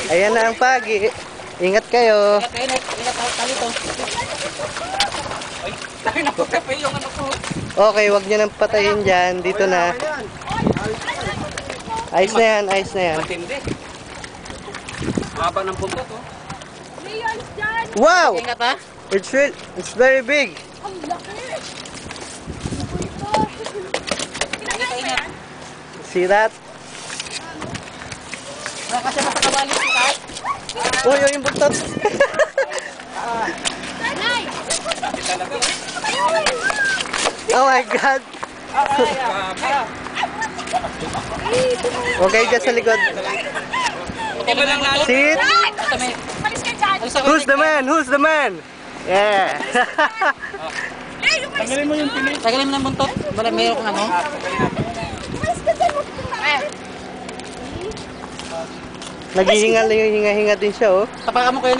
Ayan na ang pagi. Ingat kayo. Ingat talito. Ay, tayo na po kape yung ano ko. Okay, wag nyo nang patayin dyan. Dito na. Ayos na yan, ayos na yan. Matindi. Haba ng buntot, oh. Wow! Ingat ha. It's very big. Ang laki. Ingat. See that? Kasi napakawali si Kat. Uy, yung buntot. Oh my God. Okay, dyan sa likod. Sit. Malis ka dyan. Who's the man? Who's the man? Yeah. Tagalin mo yung pinis. Tagalin mo ng buntot. Wala, mayroon kang ano. Malis ka dyan. Naghihinga, hinga-hinga din siya, oh. Tapakan mo kayo